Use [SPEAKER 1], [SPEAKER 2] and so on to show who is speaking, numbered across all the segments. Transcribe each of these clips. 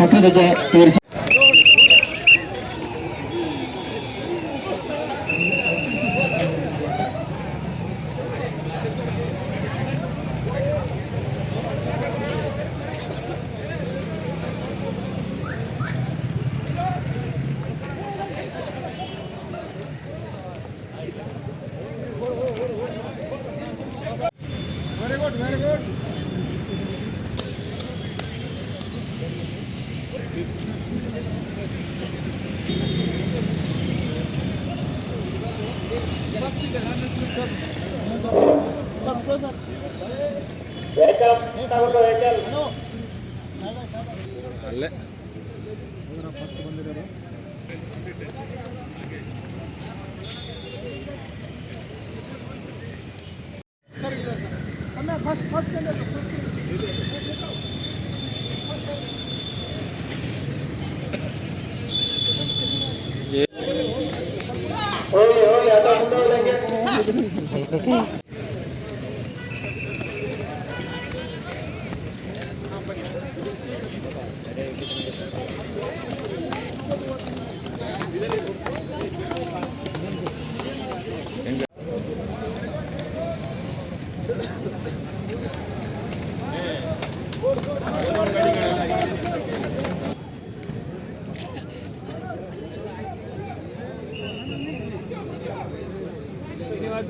[SPEAKER 1] ಹಸಧ್ವಜ ತೋರಿಸಿ
[SPEAKER 2] ಅಲ್ಲೇ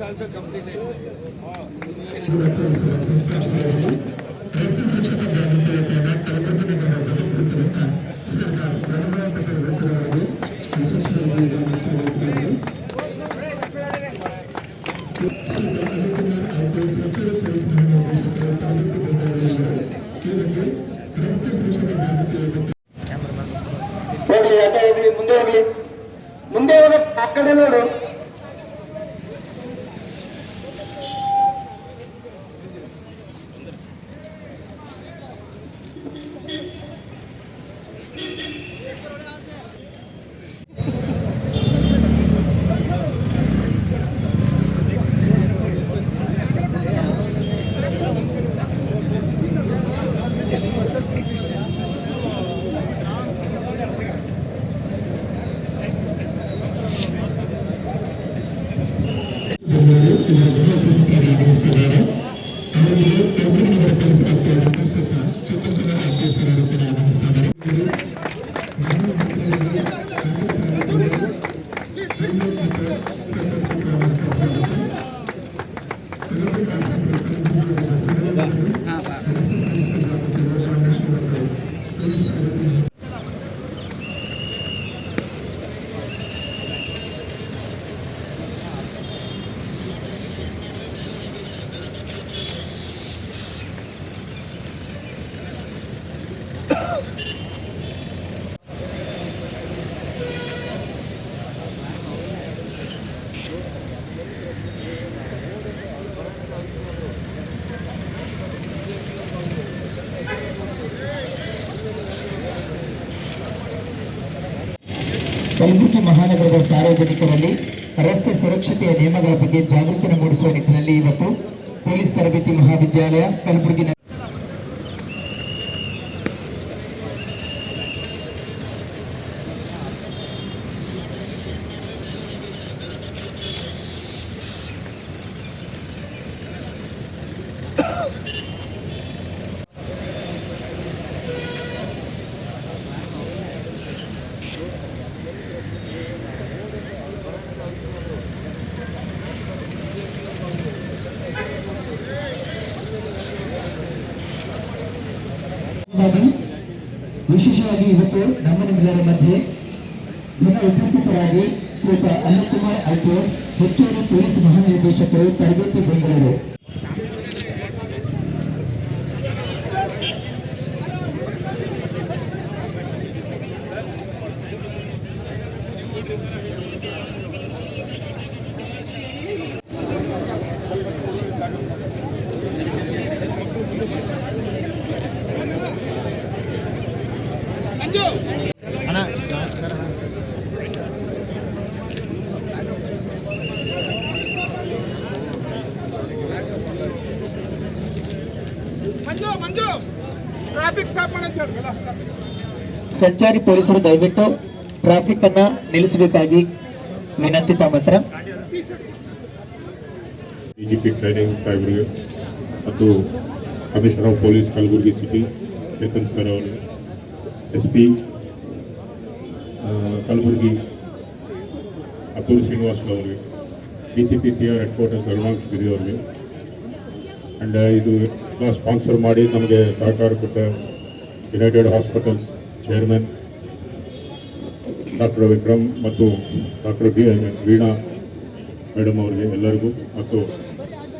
[SPEAKER 2] also completed. ಮುಂದೆ ಹೋಗಿ ಆ ಕಡೆ ನೋಡು. ಕಲಬುರಗಿ ಮಹಾನಗರದ ಸಾರ್ವಜನಿಕರಲ್ಲಿ ರಸ್ತೆ ಸುರಕ್ಷತೆಯ ನಿಯಮಗಳ ಬಗ್ಗೆ ಜಾಗೃತಿ ಮೂಡಿಸುವ ನಿಟ್ಟಿನಲ್ಲಿ ಇವತ್ತು ಪೊಲೀಸ್ ತರಬೇತಿ ಮಹಾವಿದ್ಯಾಲಯ ಕಲಬುರಗಿ ವಿಶೇಷವಾಗಿ ಇವತ್ತು ನಮ್ಮೆಲ್ಲರ ಮಧ್ಯೆ ದಿನ ಉಪಸ್ಥಿತರಾಗಿ ಶ್ರೀಯುತ ಅನಿಲ್ ಕುಮಾರ್ IPS ಹೆಚ್ಚುವರಿ ಪೊಲೀಸ್ ಮಹಾನಿರ್ದೇಶಕರು ತರಬೇತಿ ಬೆಂಗಳೂರು. ಮಂಜು ಟ್ರಾಫಿಕ್ ಸ್ಟಾಪ್ ಮಾಡಿ ಅಂತ ಹೇಳಿ. ಸಂಚಾರಿ ಪೊಲೀಸರು ದಯವಿಟ್ಟು ಟ್ರಾಫಿಕ್ ಅನ್ನ ನಿಲ್ಲಿಸಬೇಕಾಗಿ ವಿನಂತಿ ತಮ್ಮ ಹತ್ರ.
[SPEAKER 1] ಡಿಜಿಪಿ ಟ್ರೈನಿಂಗ್ ಸಾಹೇಬರಿಗೆ ಮತ್ತು commissioner of police Kalaburagi city Chetan sir ಅವರಿಗೆ, SP ಕಲಬುರಗಿ ಅತುಲ್ ಶ್ರೀನಿವಾಸ್ ಅವರಿಗೆ, DCPCR ಹೆಡ್ ಕ್ವಾರ್ಟರ್ಸ್ ಅರುಣಾಂಶ್ ಗಿರಿ ಅವರಿಗೆ, ಆ್ಯಂಡ್ ಇದು ಸ್ಪಾನ್ಸರ್ ಮಾಡಿ ನಮಗೆ ಸಹಕಾರ ಕೊಟ್ಟ United hospitals chairman doctor Vikram ಮತ್ತು ಡಾಕ್ಟರ್ ವೀಣಾ ಮೇಡಮ್ ಅವರಿಗೆ ಎಲ್ಲರಿಗೂ, ಮತ್ತು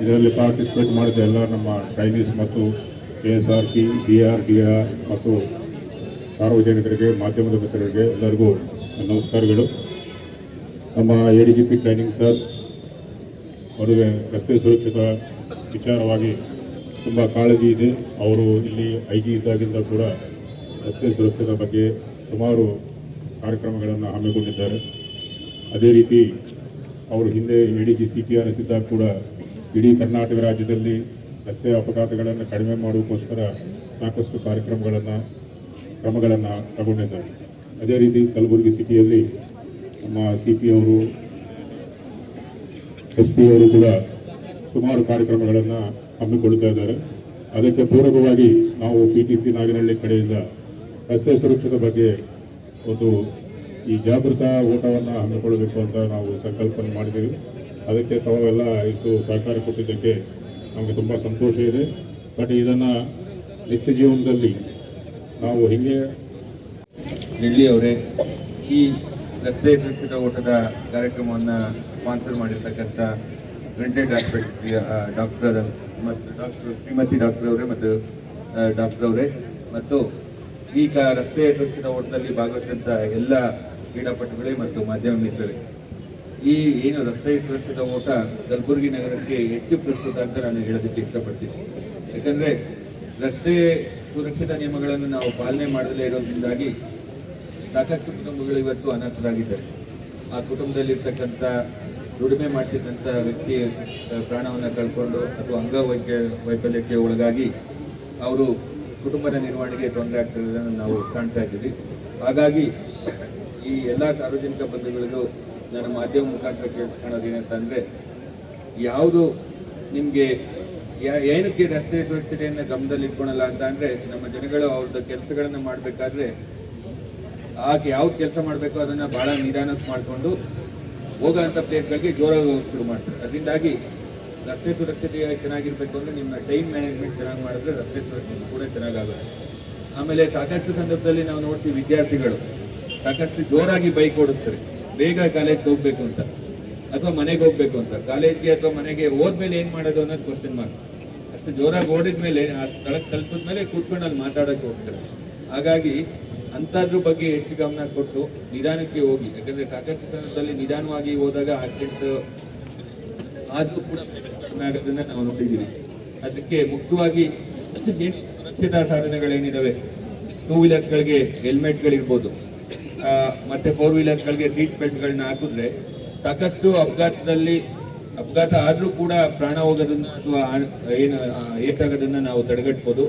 [SPEAKER 1] ಇದರಲ್ಲಿ ಪಾರ್ಟಿಸಿಪೇಟ್ ಮಾಡಿದ ಎಲ್ಲ ನಮ್ಮ ಟ್ರೈನೀಸ್ ಮತ್ತು KSRP, DRDR ಮತ್ತು ಸಾರ್ವಜನಿಕರಿಗೆ, ಮಾಧ್ಯಮದ ಮಿತ್ರರಿಗೆ ಎಲ್ಲರಿಗೂ ನಮಸ್ಕಾರಗಳು. ನಮ್ಮ ADGP ಟ್ರೈನಿಂಗ್ ಸರ್ ಅವರಿಗೆ ರಸ್ತೆ ಸುರಕ್ಷತಾ ವಿಚಾರವಾಗಿ ತುಂಬ ಕಾಳಜಿ ಇದೆ. ಅವರು ಇಲ್ಲಿ IG ಇದ್ದಾಗಿಂದ ಕೂಡ ರಸ್ತೆ ಸುರಕ್ಷತೆ ಬಗ್ಗೆ ಸುಮಾರು ಕಾರ್ಯಕ್ರಮಗಳನ್ನು ಹಮ್ಮಿಕೊಂಡಿದ್ದಾರೆ. ಅದೇ ರೀತಿ ಅವರು ಹಿಂದೆ ADG CPRS ಇದ್ದಾಗ ಕೂಡ ಇಡೀ ಕರ್ನಾಟಕ ರಾಜ್ಯದಲ್ಲಿ ರಸ್ತೆ ಅಪಘಾತಗಳನ್ನು ಕಡಿಮೆ ಮಾಡೋಕ್ಕೋಸ್ಕರ ಸಾಕಷ್ಟು ಕ್ರಮಗಳನ್ನು ತಗೊಂಡಿದ್ದಾರೆ. ಅದೇ ರೀತಿ ಕಲಬುರಗಿ ಸಿಟಿಯಲ್ಲಿ ನಮ್ಮ CP ಅವರು, SP ಅವರು ಕೂಡ ಸುಮಾರು ಕಾರ್ಯಕ್ರಮಗಳನ್ನು ಹಮ್ಮಿಕೊಳ್ತಾ ಇದ್ದಾರೆ. ಅದಕ್ಕೆ ಪೂರಕವಾಗಿ ನಾವು PTC ನಾಗನಹಳ್ಳಿ ಕಡೆಯಿಂದ ರಸ್ತೆ ಸುರಕ್ಷತೆ ಬಗ್ಗೆ ಒಂದು ಈ ಜಾಗೃತ ಓಟವನ್ನು ಹಮ್ಮಿಕೊಳ್ಳಬೇಕು ಅಂತ ನಾವು ಸಂಕಲ್ಪನೆ ಮಾಡಿದ್ದೀವಿ. ಅದಕ್ಕೆ ತಾವೆಲ್ಲ ಇಷ್ಟು ಸಹಕಾರ ಕೊಟ್ಟಿದ್ದಕ್ಕೆ ನಮಗೆ ತುಂಬ ಸಂತೋಷ ಇದೆ. ಬಟ್ ಇದನ್ನು ನಿತ್ಯ ಜೀವನದಲ್ಲಿ ನಾವು ಹಿಂಗೆ
[SPEAKER 3] ದಿಲ್ಲಿ ಅವರೇ ಈ ರಸ್ತೆ ಸುರಕ್ಷತಾ ಓಟದ ಕಾರ್ಯಕ್ರಮವನ್ನು ಸ್ಪಾನ್ಸರ್ ಮಾಡಿರ್ತಕ್ಕಂಥ ಯುನೈಟೆಡ್ ಹಾಸ್ಪಿಟಲ್ ಡಾಕ್ಟರ್ ಮತ್ತು ಶ್ರೀಮತಿ ಡಾಕ್ಟರ್ ಅವರೇ ಮತ್ತು ಡಾಕ್ಟರ್ ಅವರೇ ಮತ್ತು ಈಗ ರಸ್ತೆ ಸುರಕ್ಷತಾ ಓಟದಲ್ಲಿ ಭಾಗವಹಿಸಿದಂಥ ಎಲ್ಲ ಕ್ರೀಡಾಪಟುಗಳೇ ಮತ್ತು ಮಾಧ್ಯಮ ಮಿತ್ರರೇ, ಈ ಏನು ರಸ್ತೆ ಸುರಕ್ಷತಾ ಓಟ ಕಲಬುರಗಿ ನಗರಕ್ಕೆ ಹೆಚ್ಚು ಪ್ರಸ್ತುತ ಅಂತ ನಾನು ಹೇಳೋದಕ್ಕೆ ಇಷ್ಟಪಡ್ತೀನಿ. ಯಾಕಂದರೆ ರಸ್ತೆ ಸುರಕ್ಷತಾ ನಿಯಮಗಳನ್ನು ನಾವು ಪಾಲನೆ ಮಾಡದಲ್ಲೇ ಇರೋದ್ರಿಂದಾಗಿ ಸಾಕಷ್ಟು ಕುಟುಂಬಗಳು ಇವತ್ತು ಅನಾಥರಾಗಿದ್ದಾರೆ. ಆ ಕುಟುಂಬದಲ್ಲಿರ್ತಕ್ಕಂಥ ದುಡಿಮೆ ಮಾಡ್ತಿದ್ದಂಥ ವ್ಯಕ್ತಿ ಪ್ರಾಣವನ್ನು ಕಳ್ಕೊಂಡು ಅಥವಾ ಅಂಗವೈಕಲ್ಯಕ್ಕೆ ಒಳಗಾಗಿ ಅವರು ಕುಟುಂಬದ ನಿರ್ವಹಣೆಗೆ ತೊಂದರೆ ಆಗ್ತಿರೋದನ್ನು ನಾವು ಕಾಣ್ತಾ ಇದ್ದೀವಿ. ಹಾಗಾಗಿ ಈ ಎಲ್ಲ ಸಾರ್ವಜನಿಕ ಬಂಧುಗಳಿಗೂ ನನ್ನ ಮಾಧ್ಯಮ ಮುಖಾಂತರ ಕೇಳ್ಕೊಳ್ಳೋದೇನಂತಂದರೆ, ಯಾವುದು ನಿಮಗೆ ಏನಕ್ಕೆ ರಸ್ತೆ ಸುರಕ್ಷತೆಯನ್ನು ಗಮನದಲ್ಲಿ ಇಟ್ಕೊಳಲ್ಲ ಅಂತ ಅಂದರೆ, ನಮ್ಮ ಜನಗಳು ಅವ್ರದ್ದು ಕೆಲಸಗಳನ್ನು ಮಾಡಬೇಕಾದ್ರೆ ಆಗ ಯಾವ್ದು ಕೆಲಸ ಮಾಡಬೇಕೋ ಅದನ್ನು ಭಾಳ ನಿಧಾನಕ್ಕೆ ಮಾಡಿಕೊಂಡು ಹೋಗೋಂಥ ಪ್ಲೇಸ್ಗಳಿಗೆ ಜೋರಾಗಿ ಹೋಗಿ ಶುರು ಮಾಡ್ತಾರೆ. ಅದರಿಂದಾಗಿ ರಸ್ತೆ ಸುರಕ್ಷತೆ ಚೆನ್ನಾಗಿರಬೇಕು ಅಂದರೆ ನಿಮ್ಮ ಟೈಮ್ ಮ್ಯಾನೇಜ್ಮೆಂಟ್ ಚೆನ್ನಾಗಿ ಮಾಡಿದ್ರೆ ರಸ್ತೆ ಸುರಕ್ಷತೆ ಕೂಡ ಚೆನ್ನಾಗಾಗುತ್ತೆ. ಆಮೇಲೆ ಸಾಕಷ್ಟು ಸಂದರ್ಭದಲ್ಲಿ ನಾವು ನೋಡ್ತೀವಿ, ವಿದ್ಯಾರ್ಥಿಗಳು ಸಾಕಷ್ಟು ಜೋರಾಗಿ ಬೈಕ್ ಓಡಿಸ್ತಾರೆ ಬೇಗ ಕಾಲೇಜ್ಗೆ ಹೋಗ್ಬೇಕು ಅಂತ ಅಥವಾ ಮನೆಗೆ ಹೋಗ್ಬೇಕು ಅಂತ. ಕಾಲೇಜ್ಗೆ ಅಥವಾ ಮನೆಗೆ ಹೋದ್ಮೇಲೆ ಏನು ಮಾಡೋದು ಅನ್ನೋದು ಕ್ವಶನ್ ಮಾರ್ಕ್. ಅಷ್ಟು ಜೋರಾಗಿ ಓಡಿದ್ಮೇಲೆ ಆ ಸ್ಥಳಕ್ಕೆ ತಲುಪಿದ್ಮೇಲೆ ಕೂತ್ಕೊಂಡು ಅಲ್ಲಿ ಮಾತಾಡೋಕ್ಕೆ ಹೋಗ್ತಾರೆ. ಹಾಗಾಗಿ ಅಂಥದ್ರ ಬಗ್ಗೆ ಹೆಚ್ಚು ಗಮನ ಕೊಟ್ಟು ನಿಧಾನಕ್ಕೆ ಹೋಗಿ, ಯಾಕಂದರೆ ಸಾಕಷ್ಟು ಸಂದರ್ಭದಲ್ಲಿ ನಿಧಾನವಾಗಿ ಹೋದಾಗ ಆಕ್ಸಿಡೆಂಟ್ ಆದರೂ ಕೂಡ ಕಡಿಮೆ ಆಗೋದನ್ನು ನಾವು ನೋಡಿದ್ದೀವಿ. ಅದಕ್ಕೆ ಮುಖ್ಯವಾಗಿ ಸುರಕ್ಷತಾ ಸಾಧನಗಳೇನಿದ್ದಾವೆ, 2 ವೀಲರ್ಸ್ಗಳಿಗೆ ಹೆಲ್ಮೆಟ್ಗಳಿರ್ಬೋದು, ಮತ್ತು 4 ವೀಲರ್ಸ್ಗಳಿಗೆ ಸೀಟ್ ಬೆಲ್ಟ್ಗಳನ್ನ ಹಾಕಿದ್ರೆ ಸಾಕಷ್ಟು ಅಪಘಾತ ಆದರೂ ಕೂಡ ಪ್ರಾಣ ಹೋಗೋದನ್ನು ಅಥವಾ ಏನು ಏಟಾಗೋದನ್ನು ನಾವು ತಡೆಗಟ್ಬೋದು.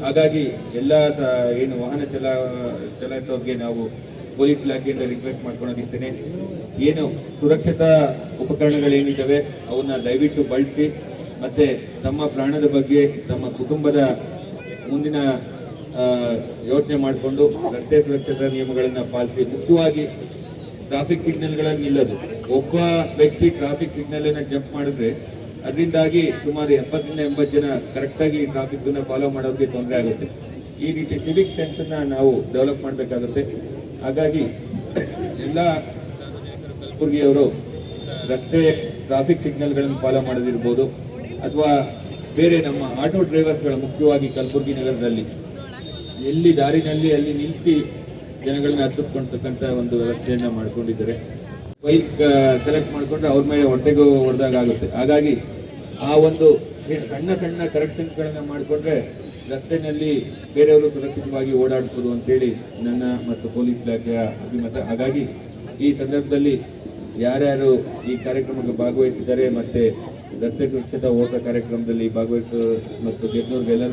[SPEAKER 3] ಹಾಗಾಗಿ ಎಲ್ಲ ಏನು ವಾಹನ ಚಲಾಯಿಸೋರಿಗೆ ನಾವು ಪೊಲೀಸ್ ಇಲಾಖೆಯಿಂದ ರಿಕ್ವೆಸ್ಟ್ ಮಾಡ್ಕೊಳೋದಿರ್ತೇನೆ, ಏನು ಸುರಕ್ಷತಾ ಉಪಕರಣಗಳೇನಿದ್ದಾವೆ ಅವನ್ನ ದಯವಿಟ್ಟು ಬಳಸಿ, ಮತ್ತು ತಮ್ಮ ಪ್ರಾಣದ ಬಗ್ಗೆ ತಮ್ಮ ಕುಟುಂಬದ ಮುಂದಿನ ಯೋಚನೆ ಮಾಡಿಕೊಂಡು ರಸ್ತೆ ಸುರಕ್ಷತಾ ನಿಯಮಗಳನ್ನು ಪಾಲಿಸಿ. ಮುಖ್ಯವಾಗಿ ಟ್ರಾಫಿಕ್ ಸಿಗ್ನಲ್ಗಳಲ್ಲಿ ನಿಲ್ಲೋದು. ಒಬ್ಬ ವ್ಯಕ್ತಿ ಟ್ರಾಫಿಕ್ ಸಿಗ್ನಲನ್ನು ಜಂಪ್ ಮಾಡಿದ್ರೆ ಅದರಿಂದಾಗಿ ಸುಮಾರು 70 ರಿಂದ 80 ಜನ ಕರೆಕ್ಟಾಗಿ ಟ್ರಾಫಿಕ್ಕನ್ನು ಫಾಲೋ ಮಾಡೋಕ್ಕೆ ತೊಂದರೆ ಆಗುತ್ತೆ. ಈ ರೀತಿ ಸಿವಿಕ್ ಸೆನ್ಸನ್ನು ನಾವು ಡೆವಲಪ್ ಮಾಡಬೇಕಾಗುತ್ತೆ. ಹಾಗಾಗಿ ಎಲ್ಲ ಕಲಬುರಗಿಯವರು ರಸ್ತೆ ಟ್ರಾಫಿಕ್ ಸಿಗ್ನಲ್ಗಳನ್ನು ಫಾಲೋ ಮಾಡೋದಿರ್ಬೋದು ಅಥವಾ ಬೇರೆ ನಮ್ಮ ಆಟೋ ಡ್ರೈವರ್ಸ್ಗಳು ಮುಖ್ಯವಾಗಿ ಕಲಬುರಗಿ ನಗರದಲ್ಲಿ ಎಲ್ಲಿ ದಾರಿನಲ್ಲಿ ಅಲ್ಲಿ ನಿಲ್ಲಿಸಿ ಜನಗಳನ್ನ ಹತ್ತಿಸ್ಕೊಳ್ತಕ್ಕಂಥ ಒಂದು ವ್ಯವಸ್ಥೆಯನ್ನು ಮಾಡ್ಕೊಂಡಿದ್ದಾರೆ. ಬೈಕ್ ಸೆಲೆಕ್ಟ್ ಮಾಡಿಕೊಂಡ್ರೆ ಅವ್ರ ಮೇಲೆ ಹೊಟ್ಟೆಗೂ ಹೊಡೆದಾಗ ಆಗುತ್ತೆ. ಹಾಗಾಗಿ ಆ ಒಂದು ಸಣ್ಣ ಕರೆಕ್ಷನ್ಸ್ಗಳನ್ನು ಮಾಡಿಕೊಂಡ್ರೆ ರಸ್ತೆಯಲ್ಲಿ ಬೇರೆಯವರು ಸುರಕ್ಷಿತವಾಗಿ ಓಡಾಡ್ಬೋದು ಅಂತೇಳಿ ನನ್ನ ಮತ್ತು ಪೊಲೀಸ್ ಇಲಾಖೆಯ ಅಭಿಮತ. ಹಾಗಾಗಿ ಈ ಸಂದರ್ಭದಲ್ಲಿ ಯಾರ್ಯಾರು ಈ ಕಾರ್ಯಕ್ರಮಕ್ಕೆ ಭಾಗವಹಿಸಿದ್ದಾರೆ ಮತ್ತು ರಸ್ತೆ ಸುರಕ್ಷತಾ ಓಟ ಕಾರ್ಯಕ್ರಮದಲ್ಲಿ ಭಾಗವಹಿಸೋ ಮತ್ತು ಗೆದ್ದವ್ರಿಗೆಲ್ಲರಿಗೂ